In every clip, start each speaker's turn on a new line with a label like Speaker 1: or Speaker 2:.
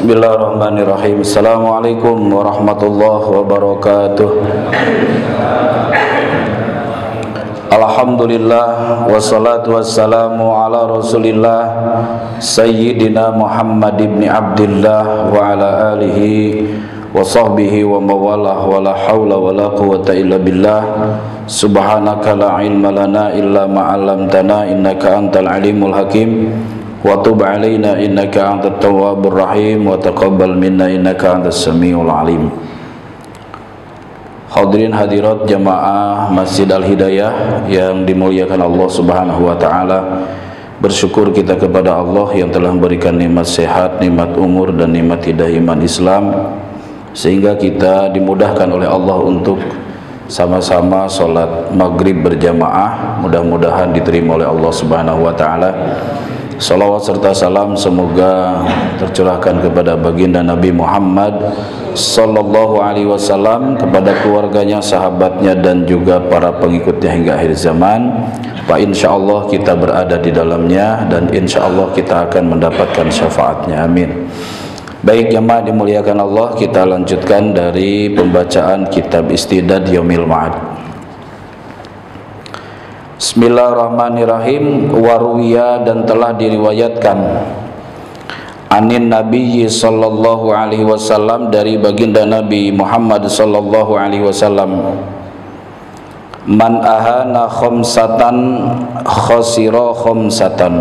Speaker 1: Bismillahirrahmanirrahim. Assalamualaikum warahmatullahi wabarakatuh. Alhamdulillah wassalatu wassalamu ala Rasulillah Sayyidina Muhammad ibn Abdillah wa ala alihi wa sahbihi wa mawalah wa la hawla wa la quwwata illa billah. Subhanaka la ilma lana illa ma 'allamtana innaka antal alimul hakim. Wa tub alaina innaka antat tawwabur rahim wa taqabbal minna innaka antas samiul alim. Hadirin hadirat jamaah Masjid Al-Hidayah yang dimuliakan Allah Subhanahu wa taala. Bersyukur kita kepada Allah yang telah memberikan nikmat sehat, nikmat umur dan nikmat hidayah iman Islam sehingga kita dimudahkan oleh Allah untuk sama-sama sholat maghrib berjamaah. Mudah-mudahan diterima oleh Allah Subhanahu wa taala. Salawat serta salam semoga tercurahkan kepada baginda Nabi Muhammad sallallahu alaihi wasallam, kepada keluarganya, sahabatnya dan juga para pengikutnya hingga akhir zaman. Pak, insyaallah kita berada di dalamnya dan insyaallah kita akan mendapatkan syafaatnya. Amin. Baik jemaah dimuliakan Allah, kita lanjutkan dari pembacaan kitab Istidad Yaumil Ma'ad. Bismillahirrahmanirrahim. Waruwiya, dan telah diriwayatkan anin Nabi sallallahu alaihi wasallam, dari baginda Nabi Muhammad sallallahu alaihi wasallam, man ahana khamsatan khasira khamsatan.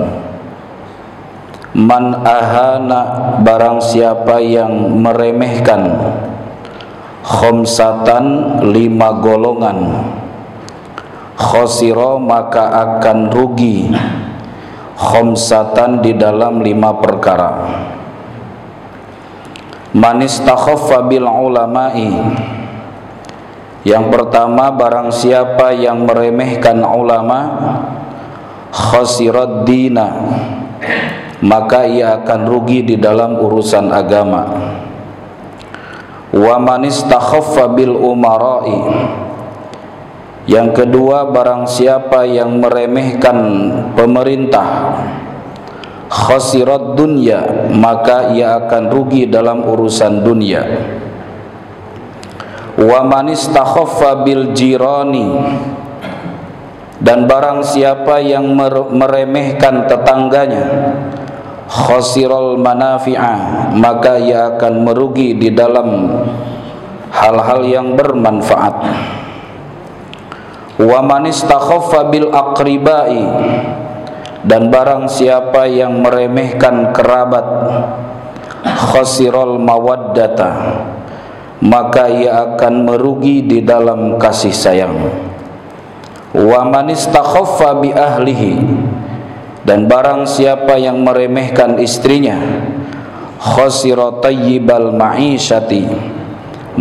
Speaker 1: Man ahana, barang siapa yang meremehkan, khamsatan, 5 golongan, khasira, maka akan rugi, khamsatan, di dalam 5 perkara. Man istakhaffa bil ulama'i, yang pertama barang siapa yang meremehkan ulama, khasirad dina, maka ia akan rugi di dalam urusan agama. Wa man istakhaffa bil umara'i, yang kedua barang siapa yang meremehkan pemerintah, khasirat dunya, maka ia akan rugi dalam urusan dunia. Wa man istakhaffa bil jirani, dan barang siapa yang meremehkan tetangganya, khasiral manafi'a, maka ia akan merugi di dalam hal-hal yang bermanfaat. Wa man istakhaffa bil aqribai, dan barang siapa yang meremehkan kerabat, khasiral mawaddata, maka ia akan merugi di dalam kasih sayang. Wa man istakhaffa bi ahlihi, dan barang siapa yang meremehkan istrinya, khasira tayyibal ma'isyati,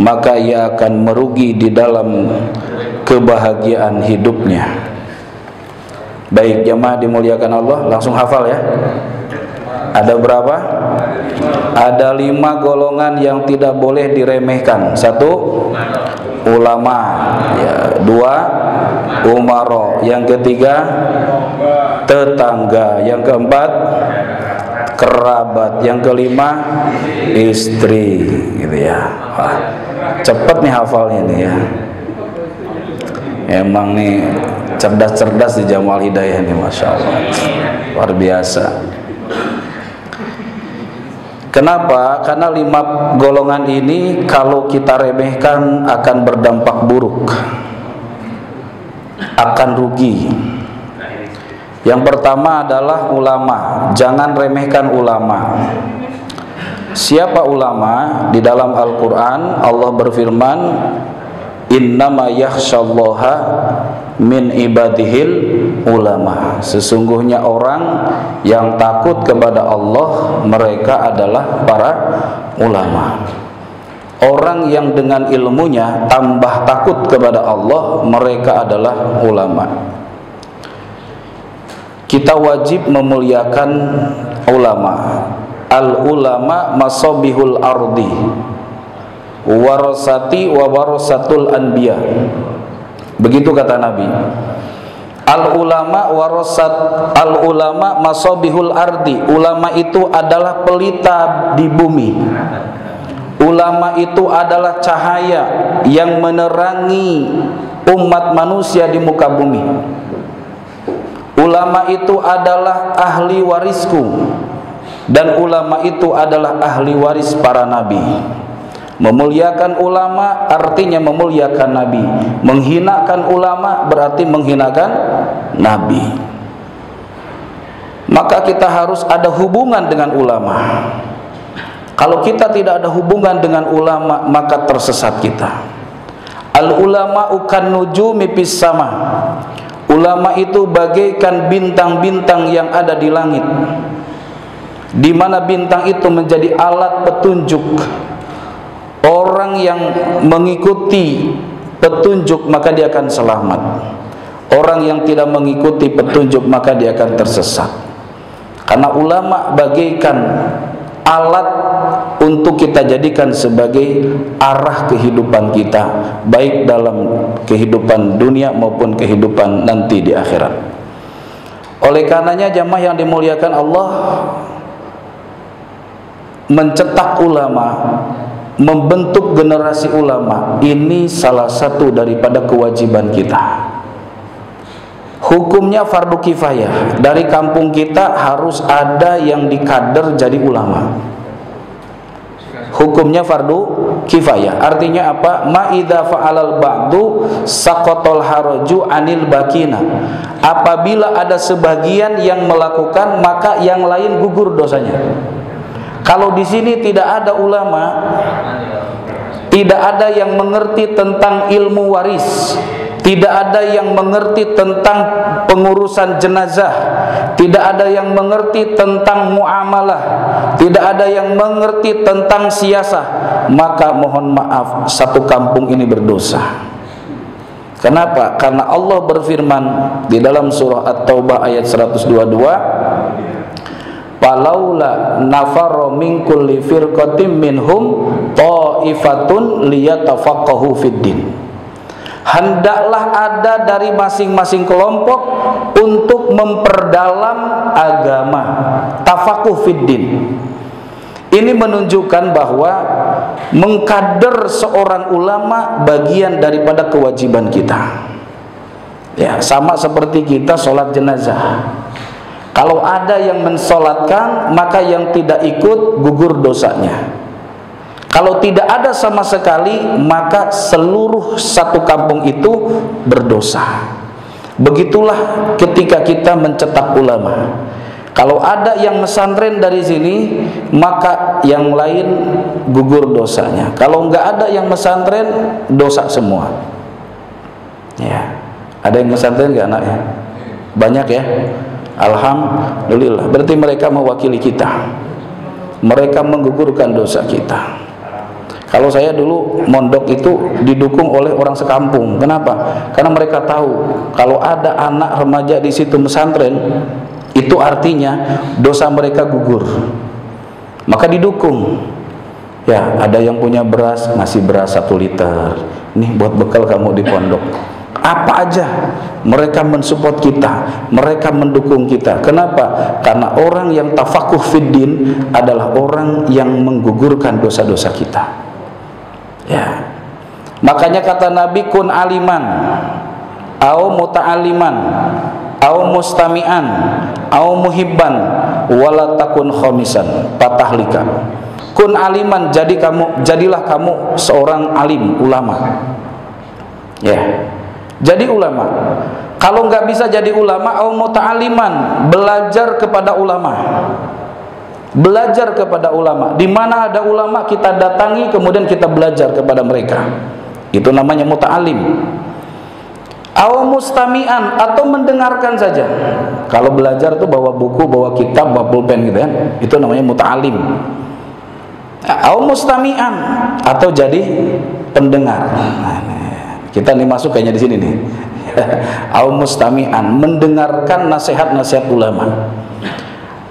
Speaker 1: maka ia akan merugi di dalam kebahagiaan hidupnya. Baik jemaah dimuliakan Allah, langsung hafal ya. Ada berapa? Ada 5 golongan yang tidak boleh diremehkan. 1, ulama ya. 2, umara. Yang ketiga, tetangga. Yang keempat, kerabat. Yang kelima, istri, gitu ya. Wah, cepet nih hafalnya nih ya. Emang nih cerdas-cerdas di Jamal Hidayah nih, masya Allah, luar biasa. Kenapa? Karena 5 golongan ini kalau kita remehkan akan berdampak buruk, akan rugi. Yang pertama adalah ulama. Jangan remehkan ulama. Siapa ulama? Di dalam Al-Quran Allah berfirman, innama yakhsyallaha min ibadihil ulama. Sesungguhnya orang yang takut kepada Allah, mereka adalah para ulama. Orang yang dengan ilmunya tambah takut kepada Allah, mereka adalah ulama. Kita wajib memuliakan ulama. Al ulama masabihul ardi warasati wa warasatul anbiya. Begitu kata Nabi. Al ulama warasat al ulama masabihul ardi. Ulama itu adalah pelita di bumi. Ulama itu adalah cahaya yang menerangi umat manusia di muka bumi. Ulama itu adalah ahli warisku, dan ulama itu adalah ahli waris para nabi. Memuliakan ulama artinya memuliakan nabi. Menghinakan ulama berarti menghinakan nabi. Maka kita harus ada hubungan dengan ulama. Kalau kita tidak ada hubungan dengan ulama, maka tersesat kita. Al ulama ukan nujumi fis sama. Ulama itu bagaikan bintang-bintang yang ada di langit, di mana bintang itu menjadi alat petunjuk. Orang yang mengikuti petunjuk maka dia akan selamat. Orang yang tidak mengikuti petunjuk maka dia akan tersesat. Karena ulama bagaikan alat untuk kita jadikan sebagai arah kehidupan kita, baik dalam kehidupan dunia maupun kehidupan nanti di akhirat. Oleh karenanya jamaah yang dimuliakan Allah, mencetak ulama, membentuk generasi ulama, ini salah satu daripada kewajiban kita. Hukumnya fardu kifayah. Dari kampung kita harus ada yang dikader jadi ulama. Hukumnya fardu kifayah. Artinya apa? Ma idza fa'alal ba'du saqatal haraju anil bakina. Apabila ada sebagian yang melakukan, maka yang lain gugur dosanya. Kalau di sini tidak ada ulama, tidak ada yang mengerti tentang ilmu waris, tidak ada yang mengerti tentang pengurusan jenazah, tidak ada yang mengerti tentang muamalah, tidak ada yang mengerti tentang siasah, maka mohon maaf, satu kampung ini berdosa. Kenapa? Karena Allah berfirman di dalam surah At-Taubah ayat 122, Falaula nafaro min kulli firqatin minhum ta'ifatun liyatafaqahu fiddin. Hendaklah ada dari masing-masing kelompok untuk memperdalam agama, tafaqquh fiddin. Ini menunjukkan bahwa mengkader seorang ulama bagian daripada kewajiban kita. Ya, sama seperti kita sholat jenazah. Kalau ada yang mensolatkan, maka yang tidak ikut gugur dosanya. Kalau tidak ada sama sekali, maka seluruh satu kampung itu berdosa. Begitulah ketika kita mencetak ulama. Kalau ada yang mesantren dari sini, maka yang lain gugur dosanya. Kalau nggak ada yang mesantren, dosa semua. Ya, ada yang mesantren nggak anaknya? Banyak ya. Alhamdulillah. Berarti mereka mewakili kita. Mereka menggugurkan dosa kita. Kalau saya dulu mondok itu didukung oleh orang sekampung. Kenapa? Karena mereka tahu kalau ada anak remaja di situ mesantren, itu artinya dosa mereka gugur. Maka didukung. Ya, ada yang punya beras, ngasih beras 1 liter. Nih buat bekal kamu di pondok. Apa aja mereka mensupport kita, mereka mendukung kita. Kenapa? Karena orang yang tafaqquh fiddin adalah orang yang menggugurkan dosa-dosa kita. Ya. Makanya kata Nabi, kun aliman au muta'aliman au mustami'an au muhibban wala takun khamisan patahlika. Kun aliman, jadilah kamu seorang alim, ulama. Ya. Jadi ulama. Kalau nggak bisa jadi ulama, au muta'aliman, belajar kepada ulama. Belajar kepada ulama. Di mana ada ulama kita datangi, kemudian kita belajar kepada mereka. Itu namanya muta'alim. Au mustami'an, atau mendengarkan saja. Kalau belajar tuh bawa buku, bawa kitab, bawa pulpen gitu kan. Itu namanya muta'alim. Au mustami'an, atau jadi pendengar. Kita nih masuk kayaknya di sini nih. Au mustami'an, mendengarkan nasihat-nasihat ulama.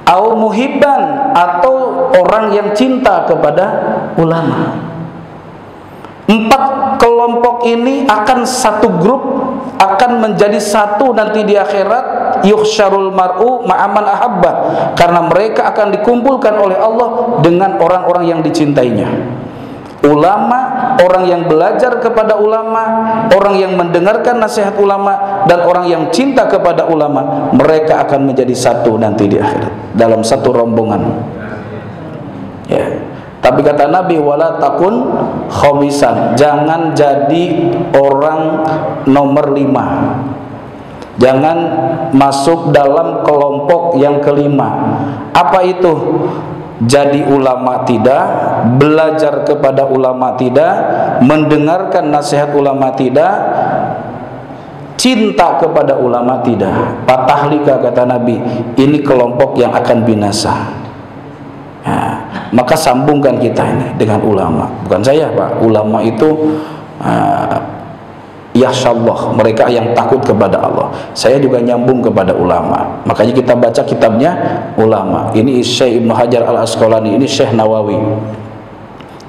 Speaker 1: Au muhibban, atau orang yang cinta kepada ulama. 4 kelompok ini akan satu grup akan menjadi satu nanti di akhirat. Yuhsyarul mar'u ma'aman ahabba, karena mereka akan dikumpulkan oleh Allah dengan orang-orang yang dicintainya. Ulama, orang yang belajar kepada ulama, orang yang mendengarkan nasihat ulama, dan orang yang cinta kepada ulama, mereka akan menjadi satu nanti di akhirat dalam satu rombongan. Ya. Tapi kata Nabi, wala takun khamisan, jangan jadi orang nomor 5. Jangan masuk dalam kelompok yang kelima. Apa itu? Jadi ulama tidak, belajar kepada ulama tidak, mendengarkan nasihat ulama tidak, cinta kepada ulama tidak. Patahlika kata Nabi, ini kelompok yang akan binasa. Nah, maka sambungkan kita ini dengan ulama. Bukan saya, Pak. Ulama itu yakhsyallah, mereka yang takut kepada Allah. Saya juga nyambung kepada ulama. Makanya kita baca kitabnya ulama. Ini Syekh Ibnu Hajar Al-Asqalani, ini Syekh Nawawi.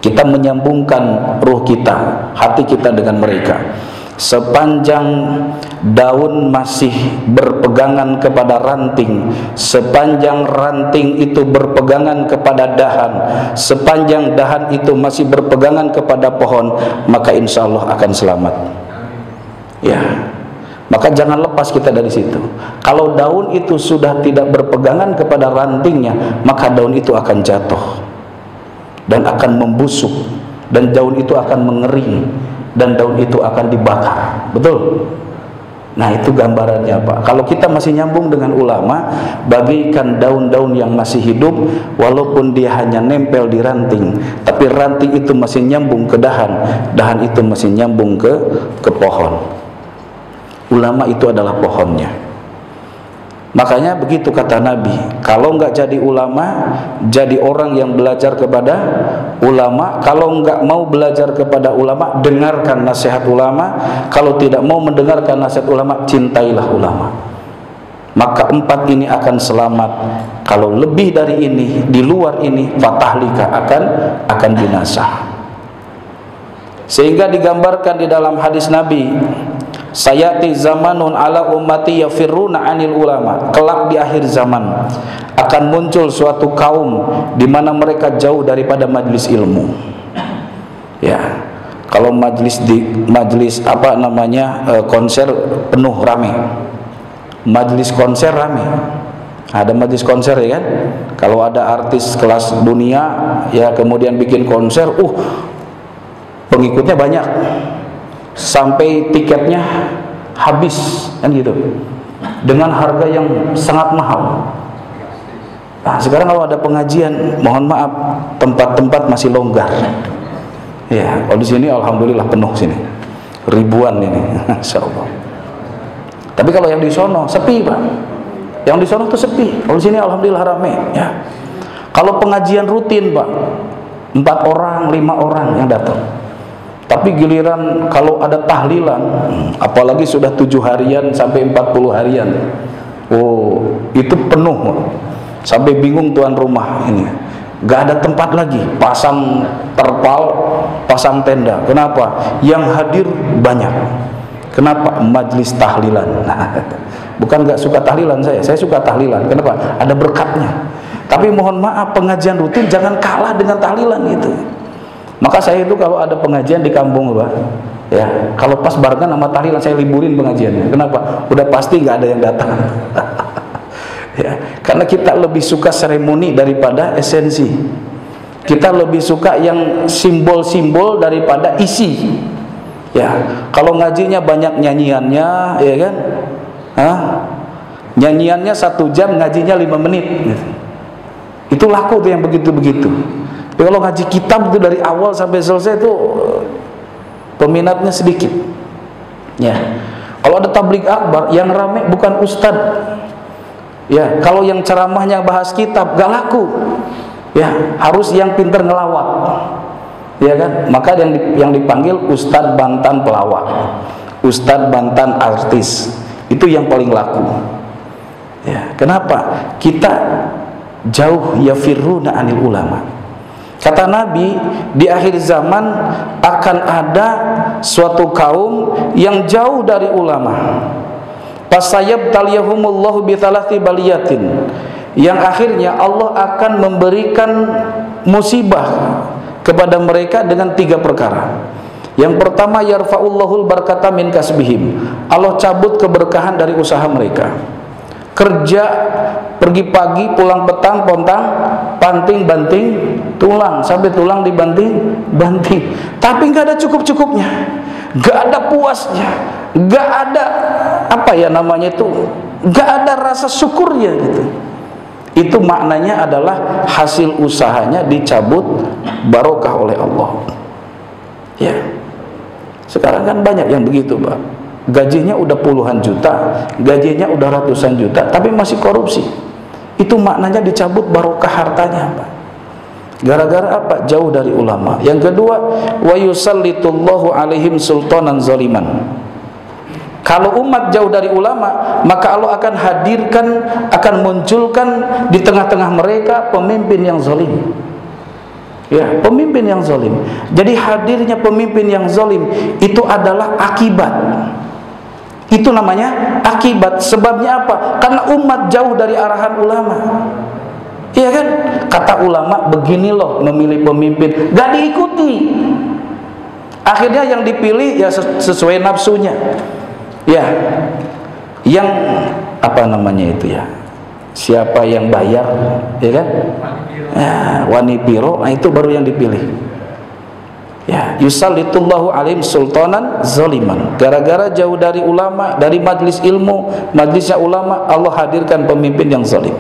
Speaker 1: Kita menyambungkan ruh kita, hati kita dengan mereka. Sepanjang daun masih berpegangan kepada ranting, sepanjang ranting itu berpegangan kepada dahan, sepanjang dahan itu masih berpegangan kepada pohon, maka insya Allah akan selamat. Ya, maka jangan lepas kita dari situ. Kalau daun itu sudah tidak berpegangan kepada rantingnya, maka daun itu akan jatuh dan akan membusuk, dan daun itu akan mengering, dan daun itu akan dibakar. Betul? Nah, itu gambarannya, Pak. Kalau kita masih nyambung dengan ulama, bagaikan daun-daun yang masih hidup, walaupun dia hanya nempel di ranting, tapi ranting itu masih nyambung ke dahan, dahan itu masih nyambung ke pohon. Ulama itu adalah pohonnya. Makanya begitu kata Nabi, kalau enggak jadi ulama, jadi orang yang belajar kepada ulama. Kalau enggak mau belajar kepada ulama, dengarkan nasihat ulama. Kalau tidak mau mendengarkan nasihat ulama, cintailah ulama. Maka 4 ini akan selamat. Kalau lebih dari ini, di luar ini, fatahlika akan binasa. Sehingga digambarkan di dalam hadis Nabi, sayati zamanun ala ummati yafirruna anil ulama. Kelak di akhir zaman akan muncul suatu kaum di mana mereka jauh daripada majlis ilmu. Ya, kalau majlis apa namanya, konser penuh rame. Majlis konser rame. Ada majlis konser ya kan? Kalau ada artis kelas dunia ya kemudian bikin konser, pengikutnya banyak. Sampai tiketnya habis kan gitu, dengan harga yang sangat mahal. Nah, sekarang kalau ada pengajian, mohon maaf, tempat-tempat masih longgar. Ya, kalau di sini alhamdulillah penuh sini, ribuan ini, insyaallah. Tapi kalau yang di sono sepi, Pak. Yang di sono tuh sepi. Kalau di sini alhamdulillah ramai. Ya. Kalau pengajian rutin, Pak, 4 orang, 5 orang yang datang. Tapi giliran kalau ada tahlilan, apalagi sudah 7 harian sampai 40 harian, itu penuh, sampai bingung tuan rumah ini, gak ada tempat lagi, pasang terpal, pasang tenda. Kenapa? Yang hadir banyak. Kenapa? Majlis tahlilan. Bukan gak suka tahlilan saya suka tahlilan. Kenapa? Ada berkatnya. Tapi mohon maaf, pengajian rutin jangan kalah dengan tahlilan gitu. Maka saya itu kalau ada pengajian di kampung, Pak, ya, kalau pas barengan sama tahlilan saya liburin pengajiannya. Kenapa? Udah pasti nggak ada yang datang. Ya, karena kita lebih suka seremoni daripada esensi. Kita lebih suka yang simbol-simbol daripada isi. Ya, kalau ngajinya banyak nyanyiannya, ya kan? Nyanyiannya 1 jam, ngajinya 5 menit. Gitu. Itu laku tuh yang begitu-begitu. Tapi kalau ngaji kitab itu dari awal sampai selesai itu peminatnya sedikit. Ya. Kalau ada tabligh akbar yang rame bukan ustad. Ya, kalau yang ceramahnya bahas kitab gak laku. Ya, harus yang pintar ngelawak. Ya kan? Maka yang dipanggil ustad bantan pelawak. Ustad bantan artis. Itu yang paling laku. Ya, kenapa? Kita jauh yafirruna anil ulama.
Speaker 2: Kata Nabi, di akhir zaman akan ada suatu kaum yang jauh dari ulama. Fasayabtaliyahumullahu bitalathi baliyatin, yang akhirnya Allah akan memberikan musibah kepada mereka dengan 3 perkara. Yang pertama, yarfa'ullahul barakata min kasbihim, Allah cabut keberkahan dari usaha mereka. Kerja, pergi pagi, pulang petang, pontang, panting, banting, tulang, sampai tulang dibanting, banting. Tapi nggak ada cukup-cukupnya, nggak ada puasnya, nggak ada nggak ada rasa syukurnya gitu. Itu maknanya adalah hasil usahanya dicabut barokah oleh Allah. Ya, sekarang kan banyak yang begitu, Pak. Gajinya udah puluhan juta, gajinya udah ratusan juta, tapi masih korupsi. Itu maknanya dicabut barokah hartanya, Pak. Gara-gara apa? Jauh dari ulama. Yang kedua, wa yusallitullahu alaihim sultanan zaliman. Kalau umat jauh dari ulama, maka Allah akan hadirkan, akan munculkan di tengah-tengah mereka pemimpin yang zalim. Ya, pemimpin yang zalim. Jadi hadirnya pemimpin yang zalim itu adalah akibat. Itu namanya akibat. Sebabnya apa? Karena umat jauh dari arahan ulama. Iya kan? Kata ulama, begini loh memilih pemimpin, gak diikuti. Akhirnya yang dipilih ya sesuai nafsunya. Ya, yang itu ya? Siapa yang bayar, ya kan? Ya, wani piro, nah itu baru yang dipilih. Ya, yusallitullahu alaihim sultanan zaliman. Gara-gara jauh dari ulama, dari majlis ilmu, majlisnya ulama, Allah hadirkan pemimpin yang zalim.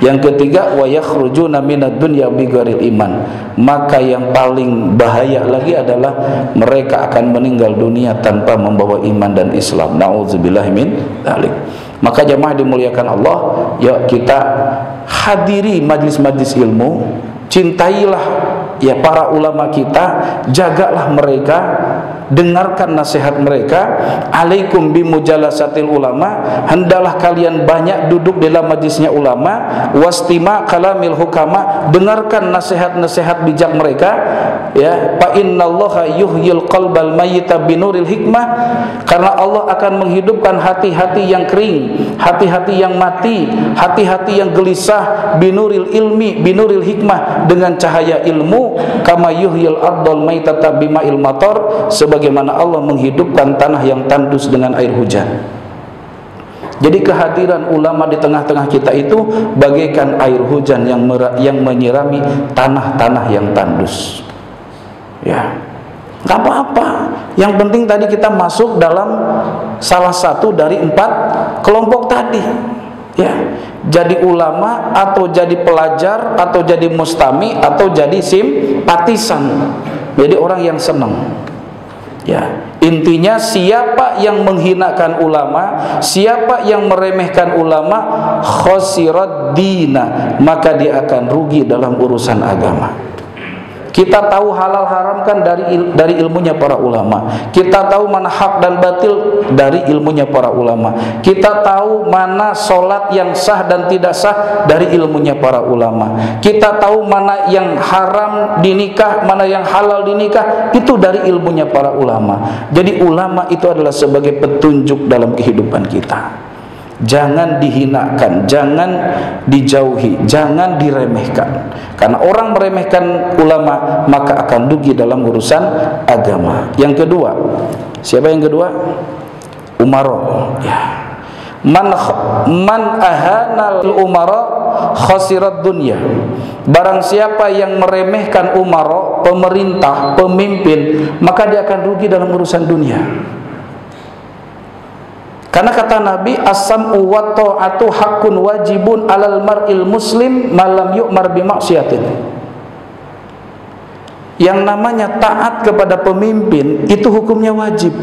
Speaker 2: Yang ketiga, wa yakhrujuna minad dunya bighairil iman. Maka yang paling bahaya lagi adalah mereka akan meninggal dunia tanpa membawa iman dan Islam. Nauzubillahi min dzalik. Maka jemaah dimuliakan Allah, yuk kita hadiri majlis-majlis ilmu, cintailah ya para ulama kita, jagalah mereka, dengarkan nasihat mereka. Alaikum bimujalasatil ulama, hendaklah kalian banyak duduk dalam majlisnya ulama. Wastima kalamil hukama, dengarkan nasihat-nasihat bijak mereka. Ya, fa innallaha yuhyil qalbal mayyita binuril hikmah, karena Allah akan menghidupkan hati-hati yang kering, hati-hati yang mati, hati-hati yang gelisah, binuril ilmi, binuril hikmah, dengan cahaya ilmu. Kama yuhyil ardal maitata bima'il matar, sebagaimana Allah menghidupkan tanah yang tandus dengan air hujan. Jadi kehadiran ulama di tengah-tengah kita itu bagaikan air hujan yang menyirami tanah-tanah yang tandus. Ya, nggak apa-apa. Yang penting tadi kita masuk dalam salah satu dari 4 kelompok tadi. Ya, jadi ulama atau jadi pelajar atau jadi mustami atau jadi simpatisan. Jadi orang yang senang. Ya, intinya siapa yang menghinakan ulama, siapa yang meremehkan ulama, khosirat dina, maka dia akan rugi dalam urusan agama. Kita tahu halal haram kan dari ilmunya para ulama. Kita tahu mana hak dan batil dari ilmunya para ulama. Kita tahu mana solat yang sah dan tidak sah dari ilmunya para ulama. Kita tahu mana yang haram dinikah, mana yang halal dinikah, itu dari ilmunya para ulama. Jadi ulama itu adalah sebagai petunjuk dalam kehidupan kita. Jangan dihinakan, jangan dijauhi, jangan diremehkan. Karena orang meremehkan ulama maka akan rugi dalam urusan agama. Yang kedua, siapa yang kedua? Umaro. Ya. Man ahanal umara khasirat dunya. Barang siapa yang meremehkan umara, pemerintah, pemimpin, maka dia akan rugi dalam urusan dunia. Karena kata Nabi, as-sam'u wa ta'atu haqqun wajibun 'alal mar'il muslim malam yu'mar bi maksiatin. Yang namanya taat kepada pemimpin itu hukumnya wajib.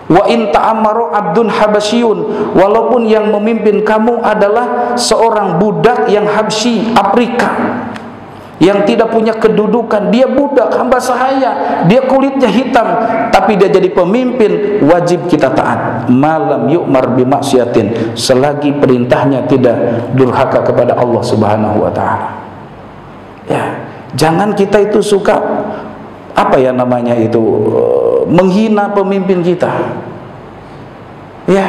Speaker 2: Wa in ta'ammaru 'abdun habasyun, walaupun yang memimpin kamu adalah seorang budak yang Habsyi, Afrika, yang tidak punya kedudukan, dia budak, hamba sahaya, dia kulitnya hitam, tapi dia jadi pemimpin, wajib kita taat. Malam yu'mar bimaksiatin, selagi perintahnya tidak durhaka kepada Allah Subhanahu wa ta'ala. Ya, Jangan kita itu suka apa ya namanya itu, menghina pemimpin kita. Ya,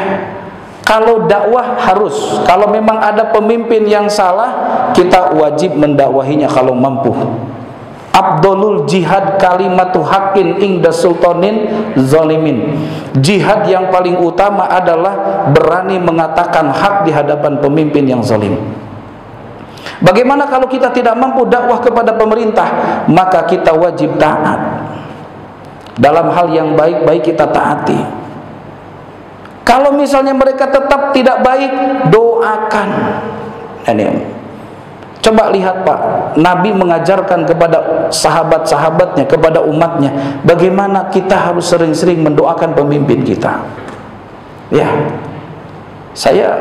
Speaker 2: kalau dakwah harus, kalau memang ada pemimpin yang salah, kita wajib mendakwahinya kalau mampu. Abdulul jihad kalimatu haqqin ingda sultanin zalimin. Jihad yang paling utama adalah berani mengatakan hak di hadapan pemimpin yang zalim. Bagaimana kalau kita tidak mampu dakwah kepada pemerintah? Maka kita wajib taat. Dalam hal yang baik-baik kita taati. Kalau misalnya mereka tetap tidak baik, doakan. Coba lihat Pak, Nabi mengajarkan kepada sahabat-sahabatnya, kepada umatnya, bagaimana kita harus sering-sering mendoakan pemimpin kita. Ya, saya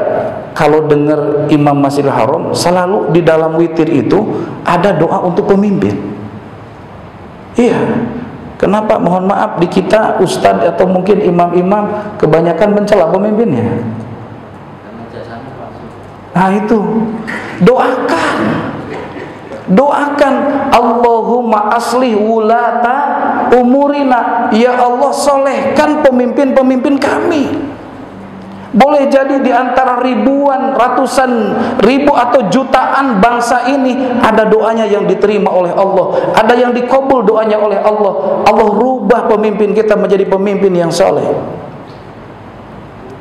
Speaker 2: kalau dengar Imam Masjidil Haram, selalu di dalam witir itu ada doa untuk pemimpin. Iya. Kenapa? Mohon maaf, di kita ustadz atau mungkin imam-imam kebanyakan mencela pemimpinnya. Nah itu, doakan, doakan, Allahumma aslih wulata umurina, ya Allah solehkan pemimpin-pemimpin kami. Boleh jadi di antara ribuan, ratusan ribu atau jutaan bangsa ini ada doanya yang diterima oleh Allah, ada yang dikabul doanya oleh Allah. Allah rubah pemimpin kita menjadi pemimpin yang soleh.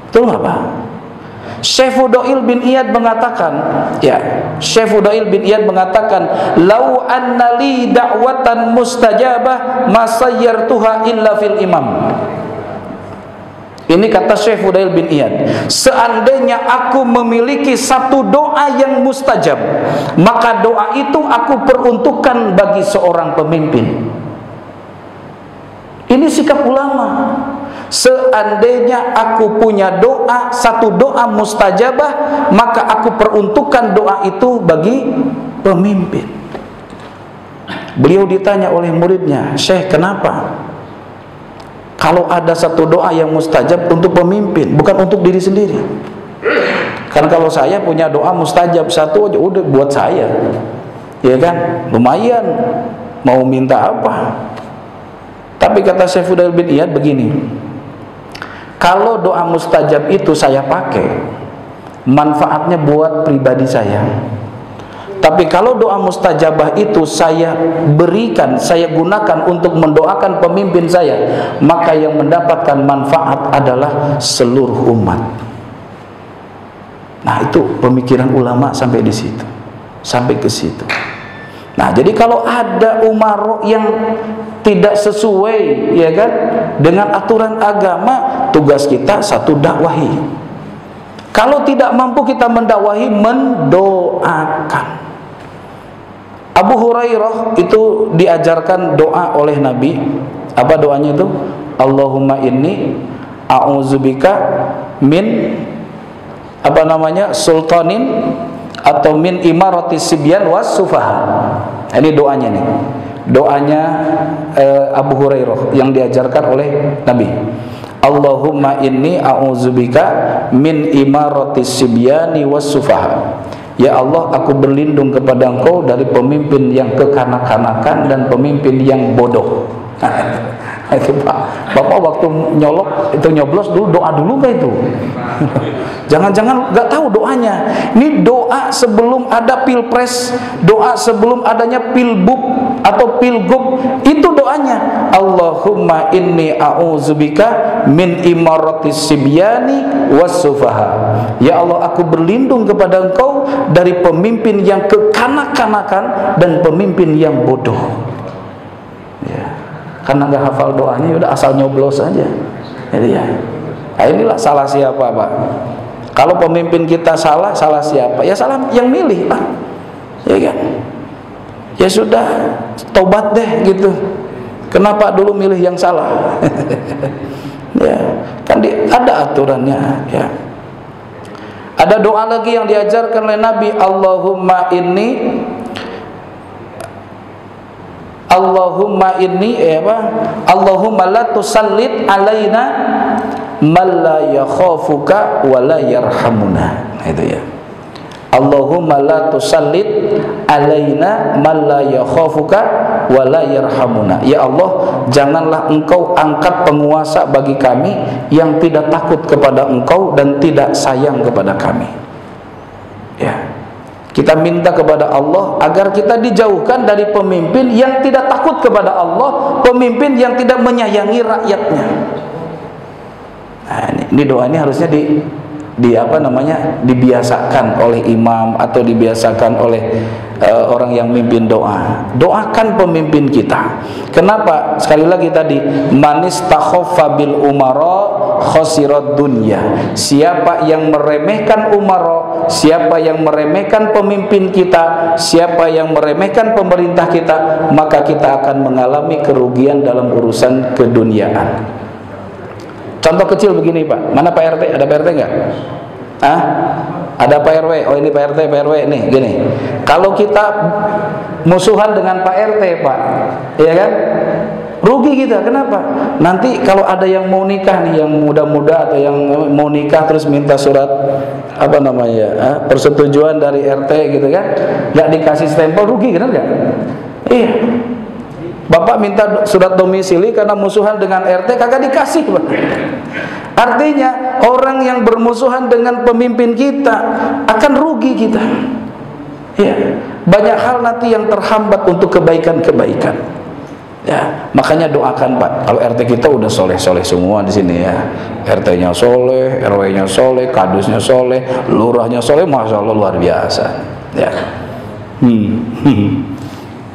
Speaker 2: Betul nggak Pak? Syekh Fudail bin Iyad mengatakan, ya, Syekh Fudail bin Iyad mengatakan, "Lau anna li da'watan mustajabah ma sayyartuha illa fil imam." Ini kata Syekh Fudail bin Iyad, seandainya aku memiliki satu doa yang mustajab, maka doa itu aku peruntukkan bagi seorang pemimpin. Ini sikap ulama. Seandainya aku punya doa, satu doa mustajabah, maka aku peruntukkan doa itu bagi pemimpin. Beliau ditanya oleh muridnya, "Syekh, kenapa? Kalau ada satu doa yang mustajab untuk pemimpin, bukan untuk diri sendiri?" Kan kalau saya punya doa mustajab satu aja udah buat saya, ya kan, lumayan, mau minta apa. Tapi kata Syekh Fudail bin Iyad begini, kalau doa mustajab itu saya pakai, manfaatnya buat pribadi saya. Tapi kalau doa mustajabah itu saya berikan, saya gunakan untuk mendoakan pemimpin saya, maka yang mendapatkan manfaat adalah seluruh umat. Nah, itu pemikiran ulama sampai di situ, sampai ke situ. Nah, jadi kalau ada umaro yang tidak sesuai, ya kan, dengan aturan agama, tugas kita satu dakwahi. Kalau tidak mampu kita mendakwahi, mendoakan. Abu Hurairah itu diajarkan doa oleh Nabi. Apa doanya itu? Allahumma inni a'udzubika min apa namanya? Sultanin atau min imarati sibyan was sufaha. Ini doanya nih. Doanya Abu Hurairah yang diajarkan oleh Nabi. Allahumma inni a'udzubika min imarati sibyani was sufaha. Ya Allah, aku berlindung kepada Engkau dari pemimpin yang kekanak-kanakan dan pemimpin yang bodoh. Itu Pak, Bapak waktu nyoblos dulu doa dulu nggak itu? Jangan-jangan nggak tahu doanya. Ini doa sebelum ada pilpres, doa sebelum adanya pilbub atau pilgub, itu doanya. Allahumma inni a'udzubika min imaratis sibyani was sufaha. Ya Allah, aku berlindung kepada Engkau dari pemimpin yang kekanak-kanakan dan pemimpin yang bodoh. Ya. Karena nggak hafal doanya, udah asal nyoblos aja. Jadi ya, nah inilah salah siapa Pak? Kalau pemimpin kita salah, salah siapa? Ya salah yang milih Pak, ya kan? Ya sudah, tobat deh gitu. Kenapa dulu milih yang salah? Ya, kan ada aturannya. Ya. Ada doa lagi yang diajarkan oleh Nabi, Allahumma inni Allahumma la tusallit alaina man la yakhafuka wa la yarhamuna. Itu ya. Allahumma Allahumma la tusallit alaina man la yakhafuka wa la yarhamuna. Ya Allah, janganlah Engkau angkat penguasa bagi kami yang tidak takut kepada Engkau dan tidak sayang kepada kami. Ya. Kita minta kepada Allah agar kita dijauhkan dari pemimpin yang tidak takut kepada Allah, pemimpin yang tidak menyayangi rakyatnya. Nah, ini doa ini harusnya dibiasakan oleh imam atau dibiasakan oleh orang yang mimpin doa. Doakan pemimpin kita. Kenapa? Sekali lagi tadi, manis takhaffa bil umara khosirad dunya. Siapa yang meremehkan umara, siapa yang meremehkan pemimpin kita, siapa yang meremehkan pemerintah kita, maka kita akan mengalami kerugian dalam urusan keduniaan. Contoh kecil begini Pak, mana Pak RT? Ada Pak RT enggak? Hah? Ada Pak RW? Oh ini Pak RT, Pak RW nih, gini. Kalau kita musuhan dengan Pak RT Pak, ya kan? Rugi kita, kenapa? Nanti kalau ada yang mau nikah nih, yang muda-muda atau yang mau nikah terus minta surat persetujuan dari RT gitu kan, nggak dikasih stempel, rugi kan nggak? Iya. Bapak minta surat domisili karena musuhan dengan RT, kagak dikasih Pak. Artinya orang yang bermusuhan dengan pemimpin kita akan rugi kita. Ya, banyak hal nanti yang terhambat untuk kebaikan-kebaikan. Ya, makanya doakan Pak. Kalau RT kita udah soleh-soleh semua di sini ya. RT-nya soleh, RW-nya soleh, kadusnya soleh, lurahnya soleh, masya Allah luar biasa. Ya.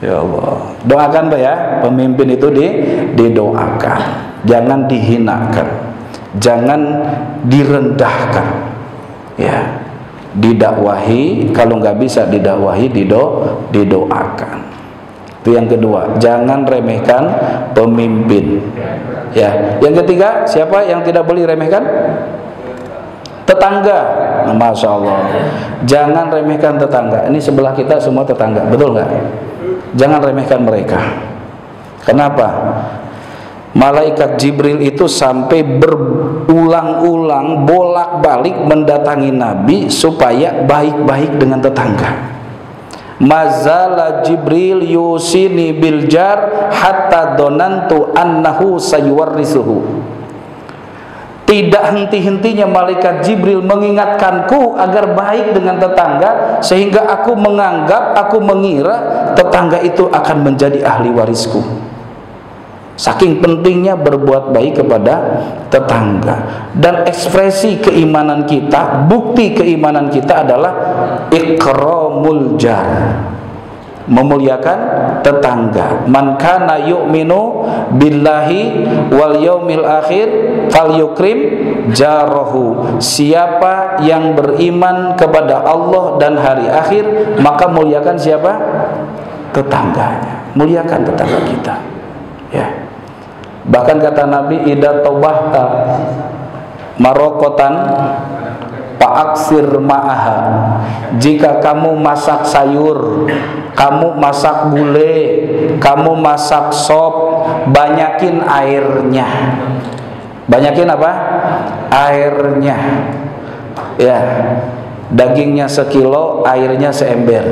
Speaker 2: Ya Allah, doakan Pak ya, pemimpin itu didoakan, jangan dihinakan, jangan direndahkan, ya, didakwahi, kalau nggak bisa didakwahi, didoakan. Itu yang kedua, jangan remehkan pemimpin. Ya, yang ketiga, siapa yang tidak boleh remehkan? Tetangga. Masya Allah, jangan remehkan tetangga. Ini sebelah kita semua tetangga, betul nggak? Jangan remehkan mereka. Kenapa? Malaikat Jibril itu sampai berulang-ulang bolak-balik mendatangi Nabi supaya baik-baik dengan tetangga. Mazala Jibril yusini bil jar hatta donantu annahu sayuwarrisuhu. Tidak henti-hentinya malaikat Jibril mengingatkanku agar baik dengan tetangga, sehingga aku mengira tetangga itu akan menjadi ahli warisku. Saking pentingnya berbuat baik kepada tetangga. Dan ekspresi keimanan kita, bukti keimanan kita adalah ikramul jar, memuliakan tetangga. Man kana yu'minu billahi wal yaumil akhir falyukrim jarahu. Siapa yang beriman kepada Allah dan hari akhir, maka muliakan siapa? Tetangganya. Muliakan tetangga kita. Ya. Bahkan kata Nabi, idza tabahta marokotan fa'aksir ma'aha. Jika kamu masak sayur, kamu masak gulai, kamu masak sop, banyakin airnya. Banyakin apa? Airnya. Ya. Dagingnya sekilo, airnya seember.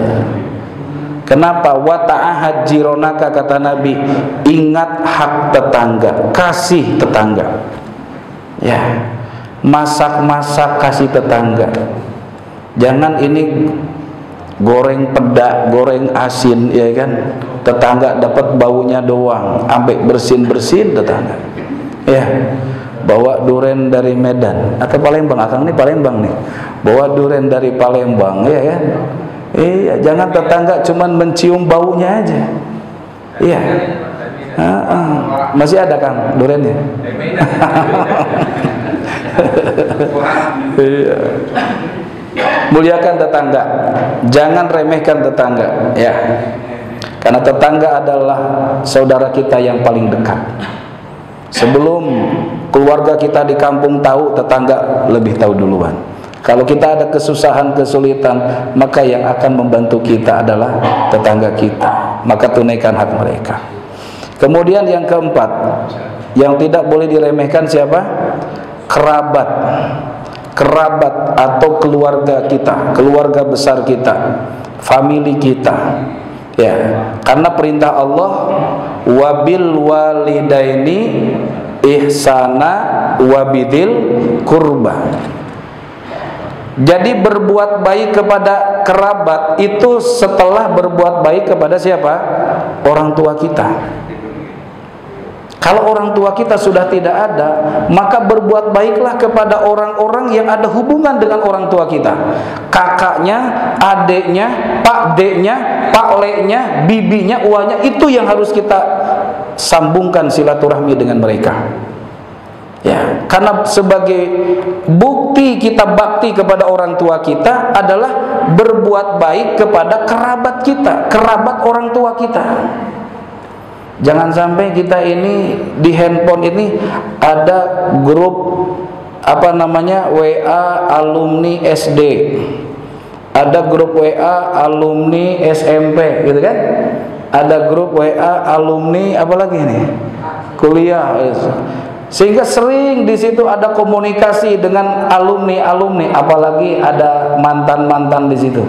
Speaker 2: Kenapa? Wa ta'ahad jironaka, kata Nabi, ingat hak tetangga, kasih tetangga. Ya. Masak-masak kasih tetangga. Jangan ini goreng pedak, goreng asin, ya kan? Tetangga dapat baunya doang, sampai bersin-bersin tetangga. Ya. Bawa duren dari Medan atau Palembang, akang ini Palembang nih. Bawa duren dari Palembang, ya kan? Iya, jangan tetangga cuman mencium baunya aja. Iya. Masih ada Kang durennya? Iya. Muliakan tetangga, jangan remehkan tetangga, ya. Karena tetangga adalah saudara kita yang paling dekat. Sebelum keluarga kita di kampung tahu, tetangga lebih tahu duluan. Kalau kita ada kesusahan, kesulitan, maka yang akan membantu kita adalah tetangga kita. Maka tunaikan hak mereka. Kemudian yang keempat, yang tidak boleh diremehkan siapa? Kerabat. kerabat atau keluarga kita, keluarga besar kita, famili kita. Ya, karena perintah Allah wabil walidaini ihsana wabidil kurba. Jadi berbuat baik kepada kerabat itu setelah berbuat baik kepada siapa? Orang tua kita. Kalau orang tua kita sudah tidak ada, maka berbuat baiklah kepada orang-orang yang ada hubungan dengan orang tua kita. Kakaknya, adiknya, pak deknya, pak leknya, bibinya, uanya, itu yang harus kita sambungkan silaturahmi dengan mereka. Ya, karena sebagai bukti kita bakti kepada orang tua kita adalah berbuat baik kepada kerabat kita, kerabat orang tua kita. Jangan sampai kita ini di handphone ini ada grup apa namanya WA alumni SD, ada grup WA alumni SMP, gitu kan? Ada grup WA alumni apa lagi nih? Kuliah. Sehingga sering di situ ada komunikasi dengan alumni, apalagi ada mantan di situ.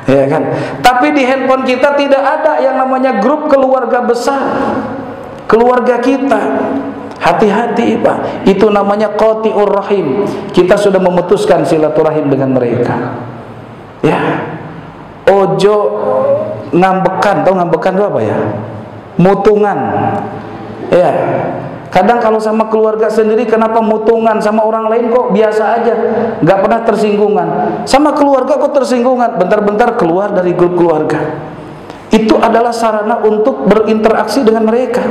Speaker 2: Ya kan? Tapi di handphone kita tidak ada yang namanya grup keluarga besar, keluarga kita. Hati-hati Pak, itu namanya qati'ur rahim. Kita sudah memutuskan silaturahim dengan mereka. Ya, ojo ngambekan, tahu ngambekan itu apa ya? Mutungan. Ya. Kadang kalau sama keluarga sendiri kenapa mutungan, sama orang lain kok biasa aja, nggak pernah tersinggungan. Sama keluarga kok tersinggungan, bentar-bentar keluar dari grup keluarga. Itu adalah sarana untuk berinteraksi dengan mereka.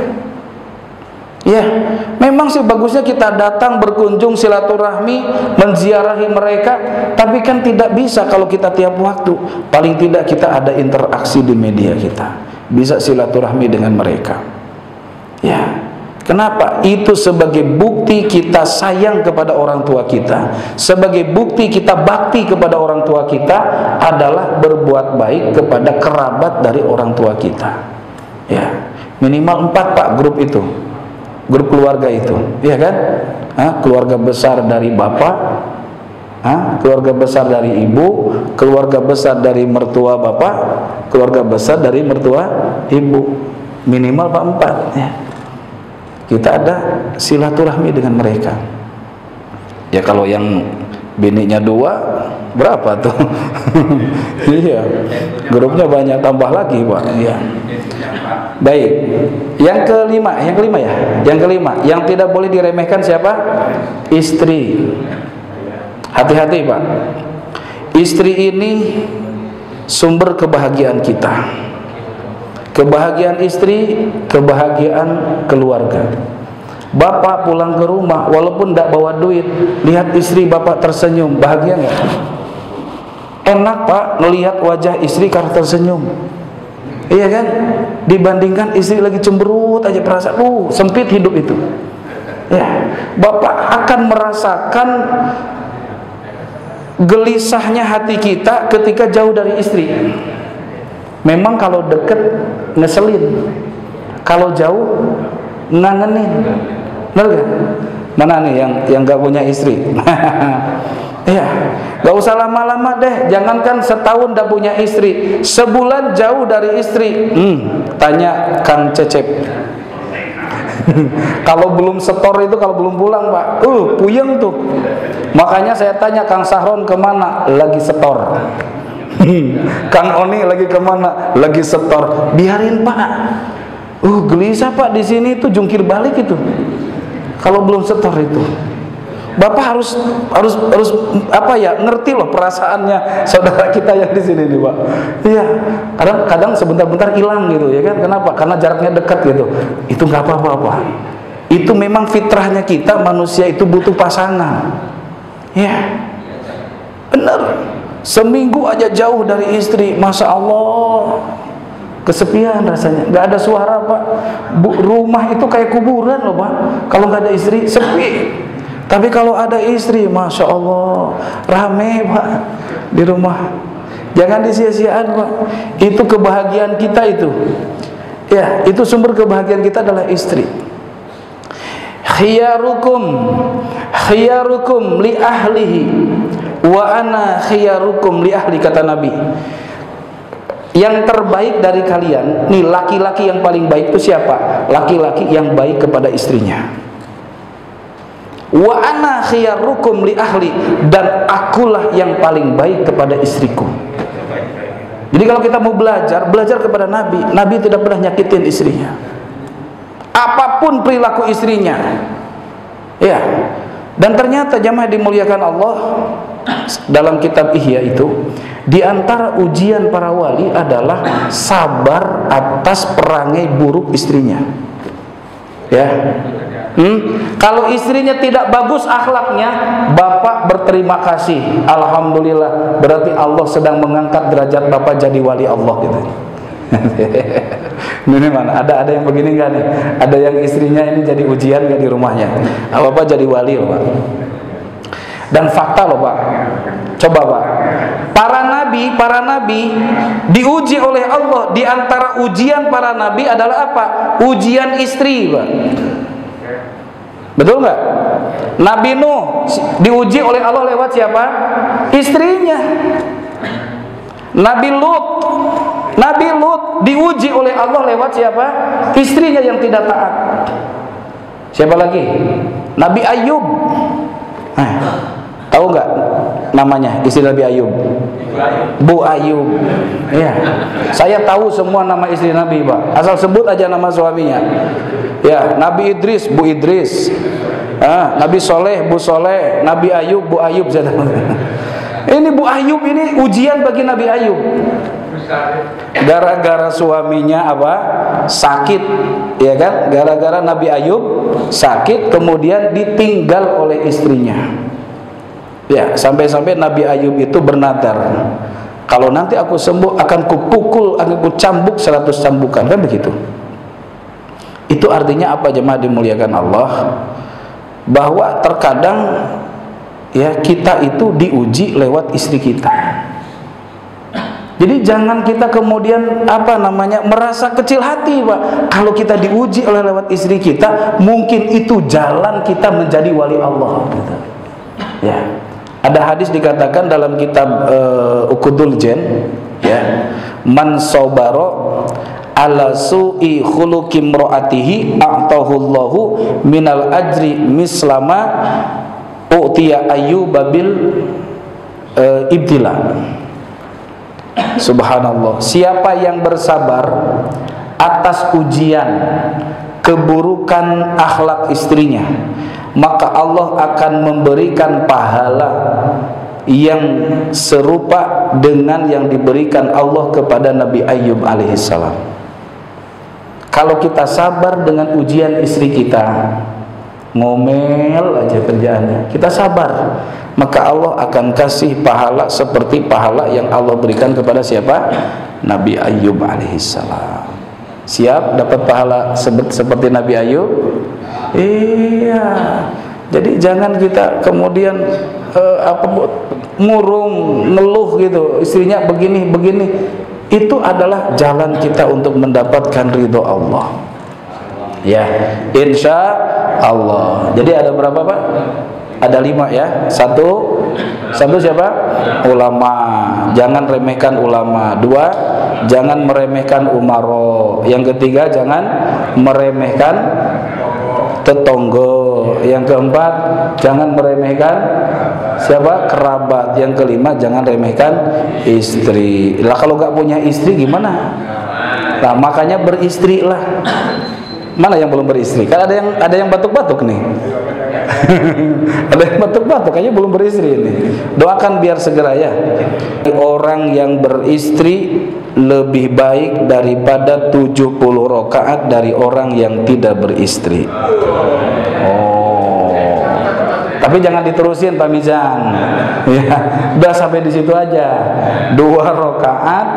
Speaker 2: Ya, memang sih bagusnya kita datang berkunjung silaturahmi, menziarahi mereka, tapi kan tidak bisa kalau kita tiap waktu. Paling tidak kita ada interaksi di media kita, bisa silaturahmi dengan mereka. Ya. Kenapa? Itu sebagai bukti kita sayang kepada orang tua kita, sebagai bukti kita bakti kepada orang tua kita adalah berbuat baik kepada kerabat dari orang tua kita. Ya, minimal 4 Pak grup itu, grup keluarga itu, ya kan? Keluarga besar dari bapak, keluarga besar dari ibu, keluarga besar dari mertua bapak, keluarga besar dari mertua ibu, minimal Pak 4 ya. Kita ada silaturahmi dengan mereka. Ya kalau yang bininya 2 berapa tuh? Iya, grupnya banyak, tambah lagi Pak. Iya. Baik. Yang kelima ya. Yang kelima, yang tidak boleh diremehkan siapa? Istri. Hati-hati Pak. Istri ini sumber kebahagiaan kita. Kebahagiaan istri, kebahagiaan keluarga. Bapak pulang ke rumah walaupun tidak bawa duit, lihat istri bapak tersenyum, bahagia nggak? Enak Pak melihat wajah istri karena tersenyum. Iya kan? Dibandingkan istri lagi cemberut aja, perasaan sempit hidup itu. Ya, bapak akan merasakan gelisahnya hati kita ketika jauh dari istri. Memang kalau deket ngeselin, kalau jauh ngangenin. Benar gak? Mana nih yang gak punya istri? Iya, gak usah lama-lama deh. Jangankan setahun gak punya istri, sebulan jauh dari istri. Tanya Kang Cecep. Kalau belum setor itu, kalau belum pulang Pak, puyeng tuh. Makanya saya tanya Kang Sahron kemana? Lagi setor. Kang Oni lagi kemana? Lagi setor. Biarin Pak. Gelisah Pak di sini itu jungkir balik itu. Kalau belum setor itu, Bapak harus apa ya? Ngerti loh perasaannya saudara kita yang di sini nih Pak. Iya. Kadang sebentar-bentar hilang gitu ya kan? Kenapa? Karena jaraknya dekat gitu. Itu nggak apa-apa. Itu memang fitrahnya kita, manusia itu butuh pasangan. Ya. Benar. Seminggu aja jauh dari istri, Masya Allah, kesepian rasanya, nggak ada suara Pak. Rumah itu kayak kuburan loh Pak. Kalau nggak ada istri, sepi. Tapi kalau ada istri, Masya Allah, rame Pak di rumah. Jangan disia-siakan Pak. Itu kebahagiaan kita itu. Ya, itu sumber kebahagiaan kita adalah istri. khiyarukum li ahlihi wa ana khiyarukum li ahli, kata Nabi. Yang terbaik dari kalian, nih laki-laki yang paling baik itu siapa? Laki-laki yang baik kepada istrinya. Wa ana khiyarukum li ahli, dan akulah yang paling baik kepada istriku. Jadi kalau kita mau belajar kepada Nabi. Nabi tidak pernah nyakitin istrinya, apapun perilaku istrinya. Ya. Dan ternyata jamaah dimuliakan Allah, dalam kitab Ihya itu, di antara ujian para wali adalah sabar atas perangai buruk istrinya. Ya. Kalau istrinya tidak bagus akhlaknya, bapak berterima kasih, alhamdulillah, berarti Allah sedang mengangkat derajat bapak jadi wali Allah gitu. Ini mana? Ada yang begini nggak nih? Ada yang istrinya ini jadi ujian nggak di rumahnya? Bapak jadi wali loh Pak. Dan fakta loh Pak. Coba Pak. Para nabi diuji oleh Allah. Di antara ujian para nabi adalah apa? Ujian istri Pak. Betul nggak? Nabi Nuh diuji oleh Allah lewat siapa? Istrinya. Nabi Lut diuji oleh Allah lewat siapa? Istrinya yang tidak taat. Siapa lagi? Nabi Ayub. Tahu nggak namanya istri Nabi Ayub? Bu Ayub. Ya. Saya tahu semua nama istri Nabi Pak. Asal sebut aja nama suaminya. Ya, Nabi Idris, Bu Idris. Nabi Soleh, Bu Soleh. Nabi Ayub, Bu Ayub. Ini Bu Ayub ini ujian bagi Nabi Ayub. Gara-gara suaminya apa? Sakit, ya kan? Gara-gara Nabi Ayub sakit, kemudian ditinggal oleh istrinya. Ya, sampai-sampai Nabi Ayub itu bernadar, kalau nanti aku sembuh akan kupukul, akan kucambuk 100 cambukan, kan begitu. Itu artinya apa jemaah dimuliakan Allah? Bahwa terkadang ya kita itu diuji lewat istri kita. Jadi jangan kita kemudian merasa kecil hati Pak. Kalau kita diuji oleh lewat istri kita, mungkin itu jalan kita menjadi wali Allah gitu. Ya. Ada hadis dikatakan dalam kitab Uqudul Jan, ya, man sabara ala su'i khuluqi imraatihi a'tahullahu minal ajri mislama u'tiya ayyuba bil ibtila. Subhanallah. Siapa yang bersabar atas ujian keburukan akhlak istrinya, maka Allah akan memberikan pahala yang serupa dengan yang diberikan Allah kepada Nabi Ayub alaihissalam. Kalau kita sabar dengan ujian istri kita, ngomel aja kerjaannya, kita sabar, maka Allah akan kasih pahala seperti pahala yang Allah berikan kepada siapa? Nabi Ayub alaihissalam. Siap dapat pahala seperti Nabi Ayub? Iya. Jadi jangan kita kemudian murung, ngeluh gitu, istrinya begini. Itu adalah jalan kita untuk mendapatkan ridho Allah. Ya, insya Allah. Jadi ada berapa Pak? Ada 5 ya. Satu siapa? Ulama. Jangan remehkan ulama. 2, jangan meremehkan umaro. Yang ketiga, jangan meremehkan tetonggo. Yang keempat, jangan meremehkan siapa? Kerabat. Yang kelima, jangan remehkan istri. Lah kalau nggak punya istri gimana? Nah makanya beristri lah. Mana yang belum beristri? Kan ada yang batuk-batuk nih. Ada yang batuk-batuk, kayaknya belum beristri ini. Doakan biar segera ya. Orang yang beristri lebih baik daripada 70 rakaat dari orang yang tidak beristri. Tapi jangan diterusin Pak Mizan. Ya, udah sampai di situ aja. 2 rakaat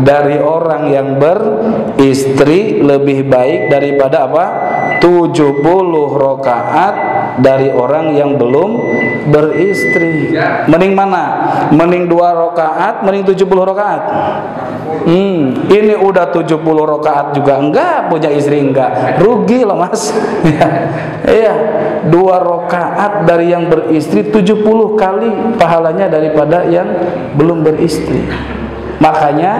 Speaker 2: dari orang yang beristri lebih baik daripada apa? 70 rakaat dari orang yang belum beristri. Mending mana? Mending 2 rakaat, mending 70 rakaat. Ini udah 70 rakaat juga enggak, punya istri enggak, rugi loh mas. Iya, 2 rakaat dari yang beristri 70 kali pahalanya daripada yang belum beristri. Makanya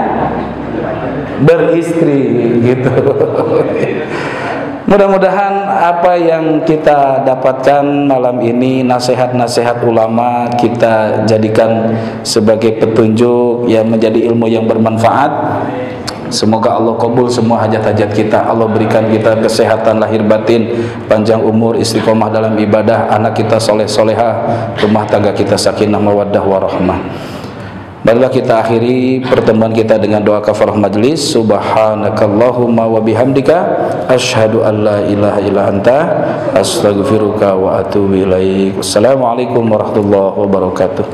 Speaker 2: beristri gitu. Mudah-mudahan apa yang kita dapatkan malam ini, nasihat-nasihat ulama, kita jadikan sebagai petunjuk yang menjadi ilmu yang bermanfaat. Semoga Allah kabul semua hajat-hajat kita. Allah berikan kita kesehatan lahir batin, panjang umur, istiqomah dalam ibadah, anak kita soleh-solehah, rumah tangga kita sakinah mawaddah warahmah. Marilah kita akhiri pertemuan kita dengan doa kafarah majlis. Subhanakallahumma wa bihamdika asyhadu an la ilaha illa anta astaghfiruka wa atubu ilaik. Wassalamualaikum warahmatullahi wabarakatuh.